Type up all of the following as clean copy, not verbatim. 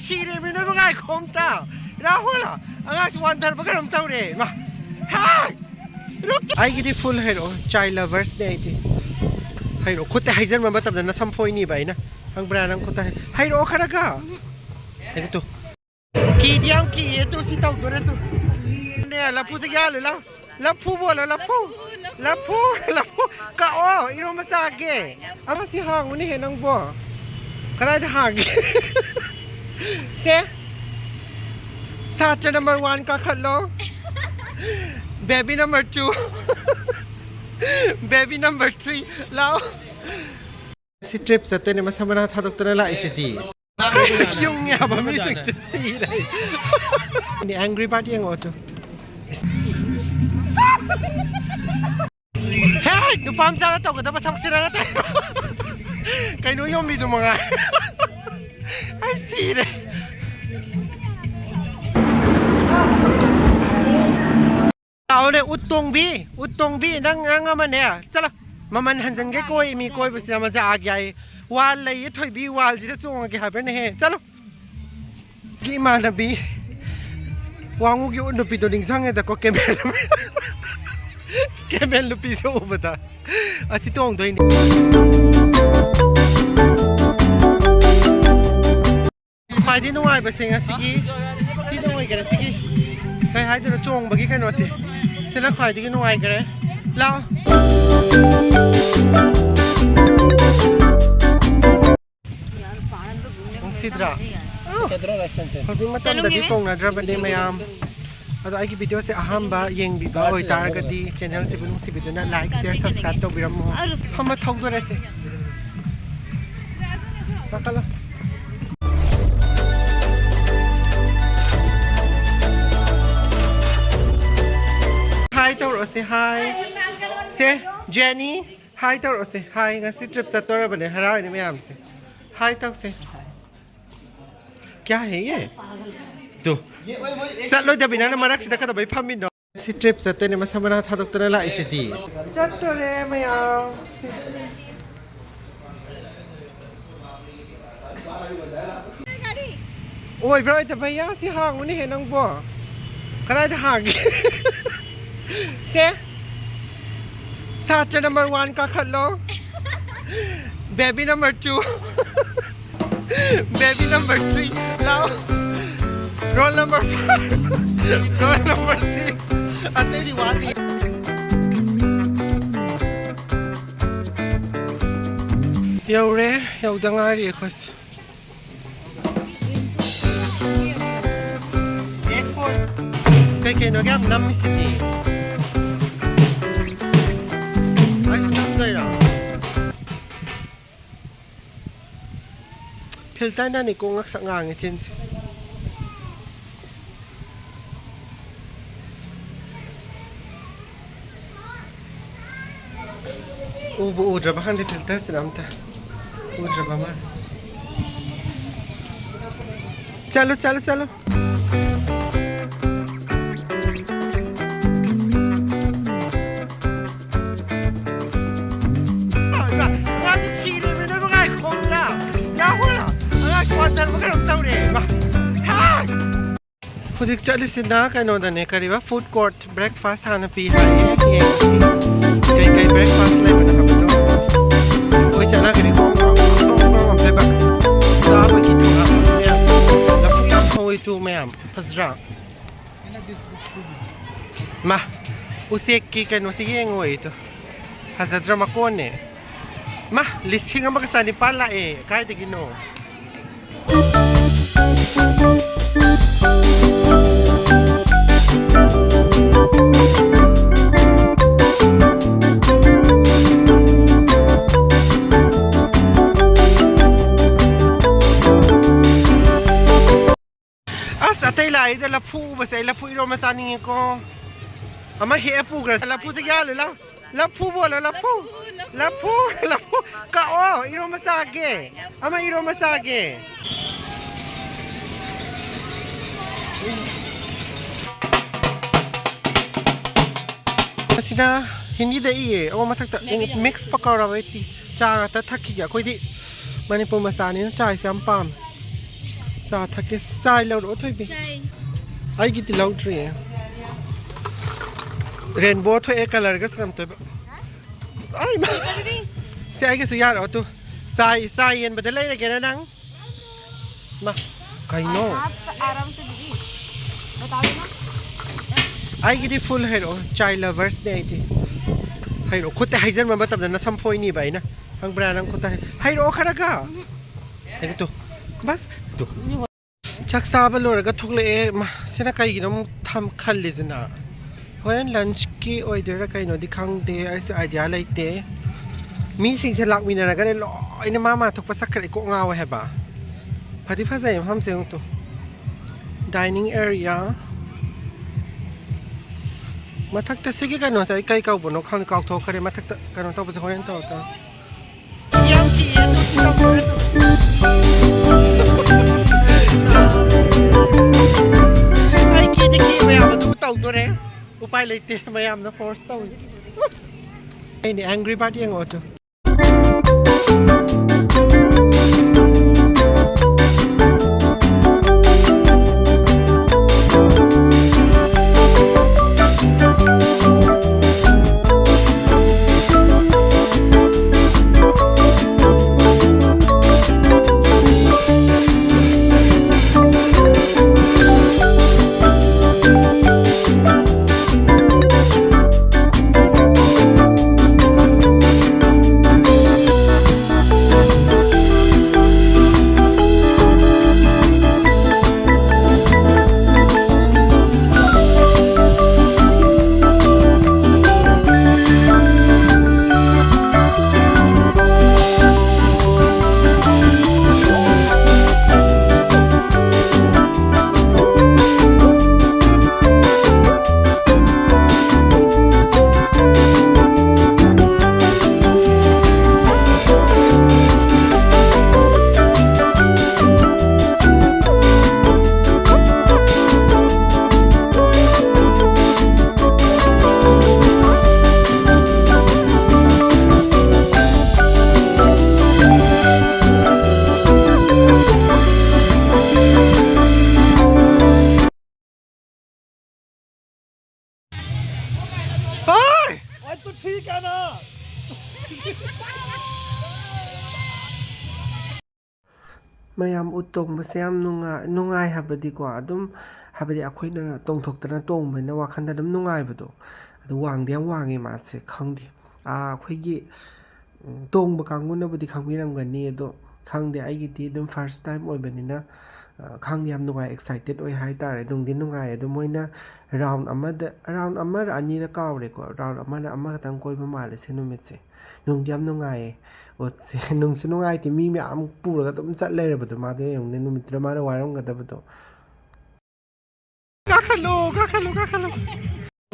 chile mình nói ngay không tao ra hoa là anh ấy hoàn toàn bất cứ làm sao đấy mà hai lúc ai cái đi full hero child lovers này thì hero khốt tại hay dân mà bắt tập nó xăm phôi như vậy nè hàng brand hàng khốt tại hero khá là cả này cái tu kỳ diam kỳ tu si tàu tu đấy tu nè là phu sẽ ra rồi là phu bộ là phu cả irom mà sao kì ama si hàng này hiện năng bộ cái này thì hàng thế starter number 1 ka khalo baby number 2 baby number 3 lao si trip sa to ne masamana tha doktor la isiti yung nga ba mi success dai ni angry bird yang auto hey nu pam sa to ko dapat saksira na tayo kay no yung mi do mga I see itเอาเลยอุดตรงบีนั่งมันเนี่ยจ้ะล่ะมันหันจังแกโกยมีโกยไปสิมันจะอากใหญ่วาลเลยถอยบีวาลจะจ้องแกหายไปไหนจ้ะล่ะกี่มานะบีวางอยู่อุดปีตัวดิ่งสั่งแต่ก็เกมเป็นลูกปีโซ่ปะตาอาสิตรงตัวนี้ควายที่น้อยไปเสียงสิกี้ที่น้อยกันสิกี้ใครหายตัวจงบางทีกันหน่อยสิเส้นละควายที่น้อยกันเลยแล้วสิดระเขาซึ่งมาตั้งแต่ที่ตรงนั้นเราเป็นเด็กมายามatau lagi video saya hamba yang biba oi tar gadi channel se bunung si video na like share subscribe to biram mo hamba thok do rese bakala hi to rose hi se Jenny hi to rose hi ngasi trip sa tora bane harai ni mayam se hi to se kya hai ye tu sa lo jabi na marak sida ka bai phamin no si trip sa to ne masamana tha doktor la isiti chattore mayam oi bro ita bhaiya si hang ni he nang bo kana ta hang se starter number 1 ka khalo baby number 2 baby number 3 lao roll number 5 roll number 6 at any one yo re yo dangari khos kay no gam nam city ai không đây nào filter na ni ko ngak sa ngang chin udra bahan di filter senam ta udra bama chalo Puzik chali sina kano da ne kariba food court breakfast hana pi hai kai breakfast lai mana habdo oi chana kari kong am ba sa ba ki tu ya la pi am hoi tu ma'am pasra ma usik ki kano sige ngoi to hasadra makone ma listing ang makasani pala kahit gino Atay lai da lafu basta lafu iro masani ko ama he apu gra lafu se ya le lafu bo lafu ka iro masage ama iro masage sina hindi da iye o matak ta mix pakara wai ti cha ta thakki ya koi di Manipur masani na chai sam pam Sa thake sai lo ro thoi bi. Ai ki ti lo tri. Rainbow thoi ek color ga sram to. Ai ma. Se ai ke su ya ro tu. Sai yen ba de lai ke na nang. Ma. Kai no. आराम से दीदी बता देना Ai ki ti full hai ro child lovers ne ai ti. Hai ro khut hai jan ma matam na sam phoi ni bai na. Ang bra nang khut hai ro khara ka. Hai tu. Bas tu. Chak sa ba lo ga thok le ma sina kai gi nom tham khal le jana. Horan lunch ki order ra kai no di khang de ai su idea lai te. Mi sing se lak mi na ga le loi na ma thok pa sak khare ko nga wa hai ba. Phadi phasai ham se tu. Dining area. Mathak ta sige ka no sai kai kau bo no khang kau thok khare mathak ta ka no to ba se horan to ta. Yang ki e to si to ko to. Ai ki de ki me am tu tau to re. Upai lai te me am na force tau. Ai ni angry bird yang o to. Mayam utong masayam nungai habadi ko adum habadi akhoi na tongthok tong bena wakhanda dum nungai bado adu wangde wangi ma se khangdi akhoi gi tong ba kangun badi khangmiram gani ado khangde ai gi ti dum first time oi banina khang yam nungai excited oi hai tare dungdi nungai adu moina round amar ani ra kawre ko round amar tang koi ba male se numit se nung yam nungai se nung se nungai ti mi am pura ga dum chat le ba do ma de yong ne numit ra ma ra waram ga da ba do ka khalo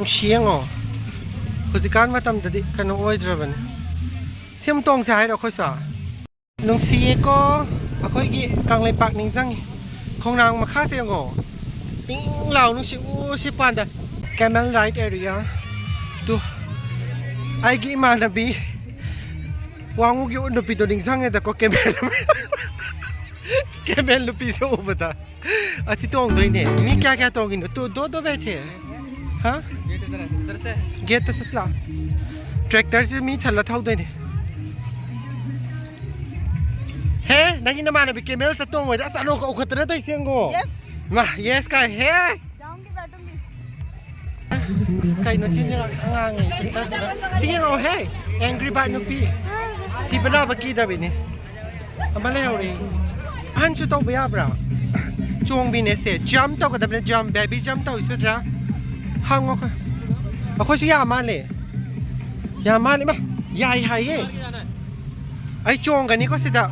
shiang o hujikan ma tam dadi kan oi dra ban sim tong se hai ra khoi sa nung si ko akhoi gi kangleipak ning jang khong nang ma kha se ngo ping lao nung si u si pan da camel ride area tu ai gi ma na bi wangu gi undu pi do ning jang da ko camel lupi so bata asi tong doi ne mi kya tong gi no tu do बैठे ha gate से सला tractor से मी थला थाउ दoi ne हे नगी न माने bi camel sa tong oi da sa no ko khatra doi sengo yes ma yes kai he जाऊंगी बैठूंगी kai no chin ya angang sengo he angry bird no pi si bana ba ki da bi ni amale ori han chu to ba bra chong bi ne se jump to ka da jump baby jump to is tra hang ko akhoi su ya ma le ma yai hai ye ai chong ga ni ko sida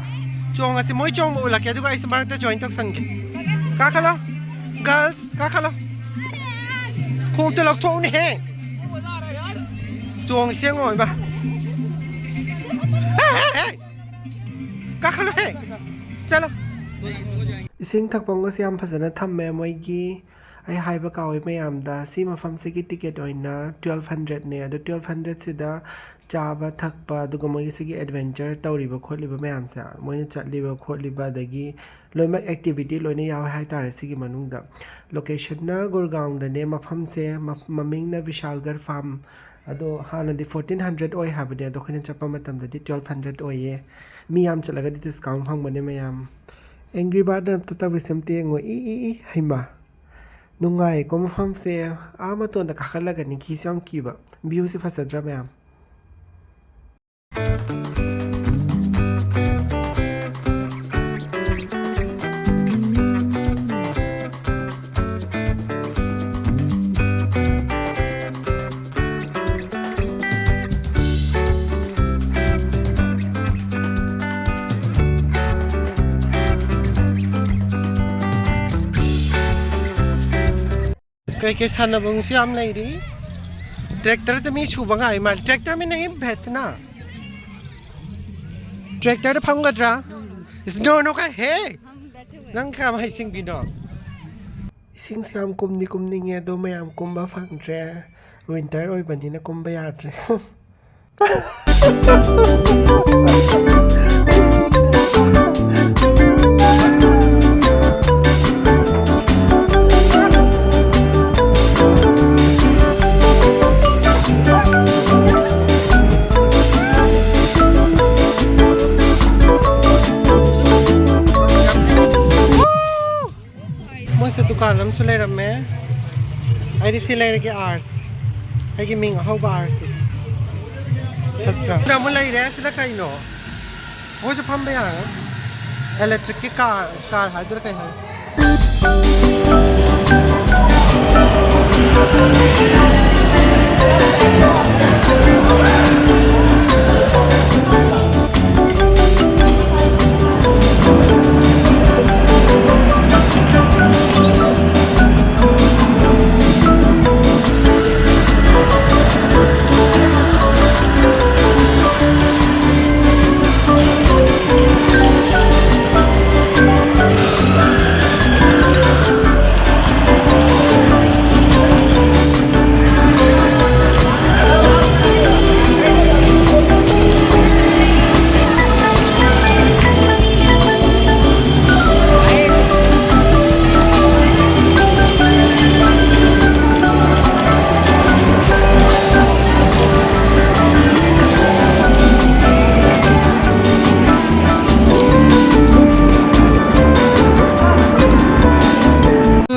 chong asi moi chong ula ke duga is mar ta join tok sang ke ka khala girls ka khala khom te lok thong ni he chong siang oi ba ka khala he chalo ising thak pong ga siam phasana thamme moi gi ꯑꯩ ꯍꯥꯏꯕ ꯀꯥꯎꯋꯦ ꯃꯌꯥꯝꯗ ꯁꯤ ꯃꯐꯝꯁꯤꯒꯤ ticket ꯑꯣꯏꯅ 1200ꯅꯦ ꯑꯗꯣ 1200ꯁꯤꯗ ꯆꯥꯕ ꯊꯛꯄ ꯑꯗꯨꯒ ꯃꯣꯏꯒꯤꯁꯤꯒꯤ adventure ꯇꯧꯔꯤꯕ ꯈꯣꯠꯂꯤꯕ ꯃꯌꯥꯝꯁꯦ ꯃꯣꯏꯅ ꯆꯠꯂꯤꯕ ꯈꯣꯠꯂꯤꯕ ꯑꯗꯒꯤ ꯂꯣꯏꯅꯃꯛ ꯑꯦꯛꯇꯤꯚꯤꯇꯤ ꯂꯣꯏꯅ ꯌꯥꯎꯋꯦ ꯍꯥꯏꯇꯥꯔꯦ ꯁꯤꯒꯤ ꯃꯅꯨꯡꯗ ꯂꯣꯀꯦꯁꯟꯅ ꯒꯨꯔꯒꯥꯎꯟꯗꯅꯦ ꯃꯐꯝꯁꯦ ꯃꯃꯤꯡꯅ ꯕꯤꯁꯥꯜꯒꯔ ꯐꯥꯔꯝ ꯑꯗꯣ ꯍꯥꯟꯅꯗꯤ 1400 ꯑꯣꯏ ꯍꯥꯏꯕꯅꯦ ꯑꯗꯣ ꯑꯩꯈꯣꯏꯅ ꯆꯠꯄ ꯃꯇꯝꯗꯗꯤ 1200 ꯑꯣꯏꯌꯦ ꯃꯤ ꯌꯥꯝ ꯆꯠꯂꯒꯗꯤ ꯗꯤꯁꯀꯥꯎꯟ ꯐꯪꯕꯅꯦ ꯃꯌꯥꯝ ꯑꯦꯡꯒ꯭ꯔꯤ ꯕꯥꯔꯗ ꯑꯝꯇ ꯇꯧꯔꯤꯁꯦ ꯑꯝꯇ ꯌꯦꯡꯉꯣ ꯏ ꯍꯩꯃꯥ ꯅꯨꯡꯉꯥꯏꯀꯣ ꯃꯐꯝꯁꯦ ꯃꯇꯣꯟꯗ ꯀꯥꯈꯠꯂꯒꯅꯤ ꯀꯤꯁꯨ ꯌꯥꯝ ꯀꯤꯕ ꯚ꯭ꯌꯨꯁꯦ ꯐꯖꯗ꯭ꯔꯥ ꯃꯌꯥꯝ कई सानबूंगसे हम लेरी ट्रैक्टर से मी छुबंगा माल ट्रैक्टर में नहीं बैठना ट्रैक्टर फंगद्रा नो नो का हे नंग का mai sing bino ising se am kumni kumninge do mayam kumba fangdre winter oi banina kumba yadre दुकान हम सुले रमे आई सी ले के आर्स आई की मिंग हाउ बार्स अच्छा नमु ले रे सिला कई नो हो जो फम बया इलेक्ट्रिक की कार हाइदर कई है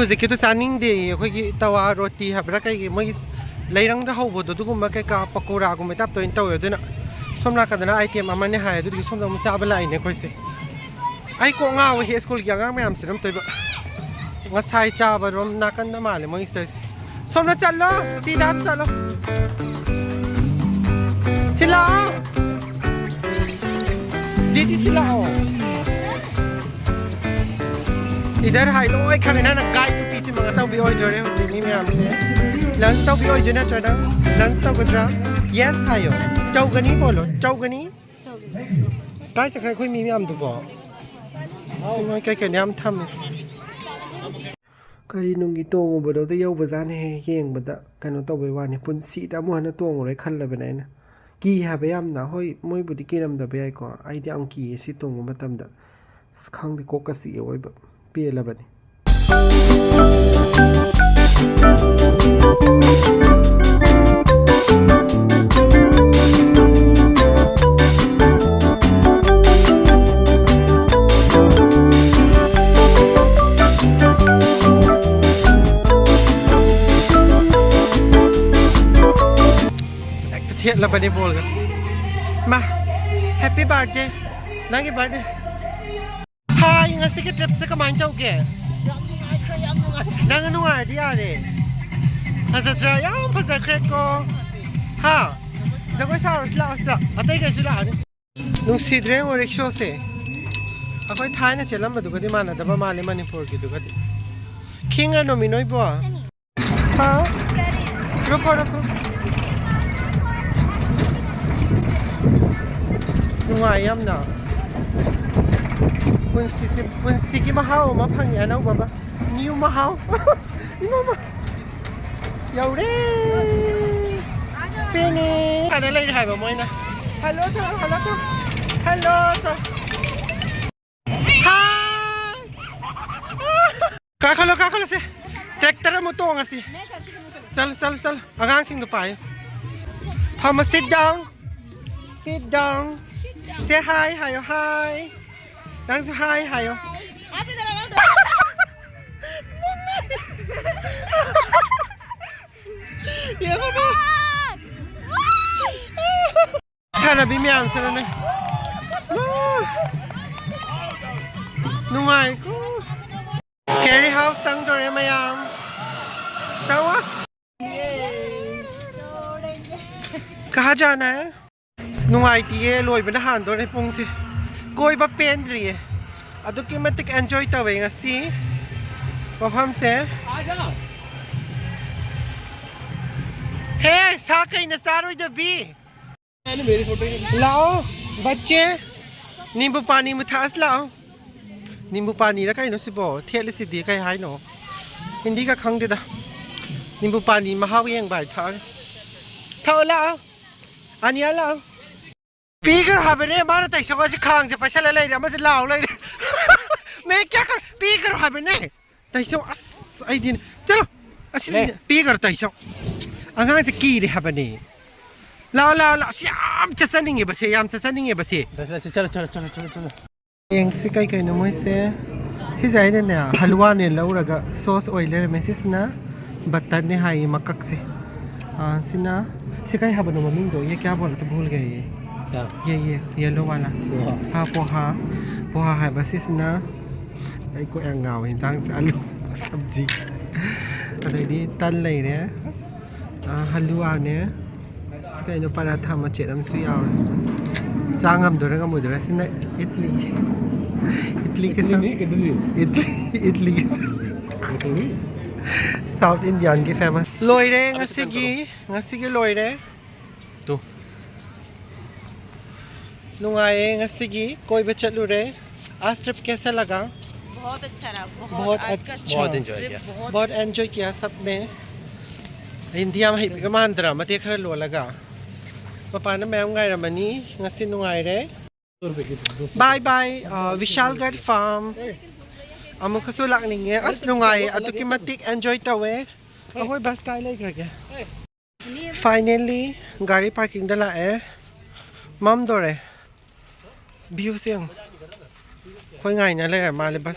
ꯍꯧꯖꯤꯛꯀꯤ ꯇꯨ ꯆꯥꯅꯤꯡꯗꯦ ꯑꯩꯈꯣꯏꯒꯤ ꯇꯋꯥ ꯔꯣꯇꯤ ꯍꯥꯏꯕ꯭ꯔꯥ ꯀꯩꯒꯤ ꯃꯣꯏꯒꯤ ꯂꯩꯔꯪꯗ ꯍꯧꯕꯗꯣ ꯑꯗꯨꯒꯨꯝꯕ ꯀꯩꯀꯥ ꯄꯀꯣꯔꯥꯒꯨꯝꯕ ꯇꯥꯏꯞꯇ ꯑꯣꯏꯅ ꯇꯧꯋꯦ ꯑꯗꯨꯅ ꯁꯣꯝ ꯅꯥꯀꯟꯗꯅ ꯑꯥꯏꯇꯦꯝ ꯑꯃꯅꯦ ꯍꯥꯏ ꯑꯗꯨꯗꯤ ꯁꯣꯝꯗ ꯑꯃꯨꯛ ꯆꯥꯕ ꯂꯥꯛꯏꯅꯦ ꯑꯩꯈꯣꯏꯁꯦ ꯑꯩ ꯀꯣꯛ ꯉꯥꯎꯋꯦ ꯁ꯭ꯀꯨꯜꯒꯤ ꯑꯉꯥꯡ ꯃꯌꯥꯝꯁꯤꯅ ꯑꯝꯇꯣꯏꯕ ꯉꯁꯥꯏ ꯆꯥꯕꯔꯣꯝ ꯅꯥꯀꯟꯗ ꯃꯥꯜꯂꯦ ꯃꯣꯏ ꯁꯤꯗꯩꯁꯦ ꯁꯣꯝꯗ ꯆꯠꯂꯣ ꯁꯤꯗ ꯆꯠꯂꯣ ꯁꯤ ꯂꯥꯛꯑꯣ ꯗꯤꯗꯤ ꯁꯤ ꯂꯥꯛꯑꯣ इधर हाई लो ओए खाने ना गाइड टू पीछे मंगा ताऊ भी ओए जोड़े हो सिनी में हमसे लंच ताऊ भी ओए जो ना चढ़ा लंच ताऊ कुछ यस हायो चौगनी बोलो चौगनी काय से कोई मी हम तो बो सिमा काय काय नाम थमिस करी नुंगी तोंगो बदो ते यौ बजाने हे येंगबदा कनो तौबे वानी पुनसीदा मु हना तोंगो रे खल्लबने ना की हाबे यामना होय मोय बुदि किरमदबे याय को आइदि आम की सि तोंगो मतमदा खंगदे कोकसी ओइबा पेलबनी ꯊꯦꯠꯂꯕꯅꯤ ꯕꯣꯜꯒ ꯃꯥ ꯍꯦꯄꯤ ꯕꯥꯔꯊꯗꯦ ꯅꯪꯒꯤ ꯕꯥꯔꯊꯗꯦ ꯍꯥꯏ ꯉꯁꯤꯒꯤ ꯇ꯭ꯔꯤꯞꯁꯦ ꯀꯃꯥꯏꯅ ꯇꯧꯒꯦ ꯌꯥꯝ ꯅꯨꯡꯉꯥꯏꯈ꯭ꯔꯦ ꯌꯥꯝ ꯅꯨꯡꯉꯥꯏ ꯅꯪ ꯅꯨꯡꯉꯥꯏꯔꯗꯤ ꯌꯥꯔꯦ ꯐꯖꯗ꯭ꯔꯥ ꯌꯥꯝ ꯐꯖꯈ꯭ꯔꯦꯀꯣ ꯍꯥ ꯖꯒꯣꯏ ꯁꯥꯔꯨꯁꯤ ꯂꯥꯛꯑꯣ ꯁꯤꯗ ꯑꯇꯩ ꯀꯩꯁꯨ ꯂꯥꯛꯑꯅꯤ ꯅꯨꯡꯁꯤꯗ꯭ꯔꯦ ꯔꯤꯛꯁꯣꯁꯦ ꯑꯩꯈꯣꯏ ꯊꯥꯏꯅ ꯆꯦꯜꯂꯝꯕꯗꯨꯒꯗꯤ ꯃꯥꯟꯅꯗꯕ ꯃꯥꯜꯂꯦ ꯃꯅꯤꯄꯨꯔꯒꯤꯗꯨꯒꯗꯤ ꯈꯤꯡꯉꯅꯣ ꯃꯤ ꯅꯣꯏꯕꯣ ꯍꯥ ꯔꯨꯀꯣ ꯔꯨꯀꯣ ꯅꯨꯡꯉꯥꯏ ꯌꯥꯝꯅ ꯄꯨꯟꯁꯤꯒꯤ ꯃꯍꯥꯎ ꯑꯃ ꯐꯪꯉꯦ ꯑꯅꯧꯕ ꯑꯃ New Mahal. Mama. Yaure. Finish. Ano lang hai ba mo na? Hello to. Hello to. Hi. Kakalo se. Tractor mo to nga si. Sal. Angang sing do pa. Hama sit down. Sit down. Say hi. Hi. Nang say hi. Iya ka ba? Sana bimiyan sana na. Nungay ko. Scary house tang dore mayam. Tawa? कहाँ जाना है नुंगाइती है लोई बना हांदो ने पुंग से कोई बा पेन रही है अदो के मैं तक एंजॉय तवेंगा सी मफहम से हे साकई नसारो जबी मेरी फोटो लाओ बच्चे नींबू पानी मुठास लाओ नींबू पानी ला कहीं नो सिबो थे ले सिदी कहीं हाई नो हिंदी का खंग दे दा नींबू पानी महाव येंग बाय था लाओ Anya lang. Pigar habe ne mara tai so si khang je paisa lai ra ma se lao lai. Me kya kar pigar habe ne. Tai so as ai din. Chalo. Asi pigar tai so. Angang se ki de habe ne. Lao siam cha saning ba se yam cha saning ba se. Chalo. Yang se kai kai no moi se. Si sai ne na halwa ne lau ra ga sauce oil le me sis na butter ne hai makak se. Sina सिकाई hub no mummy दो ये क्या बोला तो भूल गए ये yellow वाला हाँ पोहा है बस इसना आई को एंगाव इंसान से आलू सब्जी अरे दी तल ले रहे हलवा ने सिकाई नो पराठा मचे हम सुयाव चांग हम दो रंगा मुद्रा सिना इडली के साथ इडली के साथ South Indian की फेमस लोई रे ngasi की लोई रे तो नुंगाए ngasi की कोई बच्चा लू रे आज ट्रिप कैसा लगा बहुत अच्छा रहा बहुत एंजॉय किया सबने इंडिया में हिप मान ड्रामा ते खरा लो लगा पापा ना मैम गाय रमनी ngasi नुंगाए रे बाय विशालगढ़ फार्म अमुक कसो लागनिंग है अस नुंगाए अतुकी मतिक एंजॉय तवे अहोय बस काय ले करके फाइनली गाड़ी पार्किंग दला है मम दोरे व्यू सेंग कोई गाय ना ले माले बस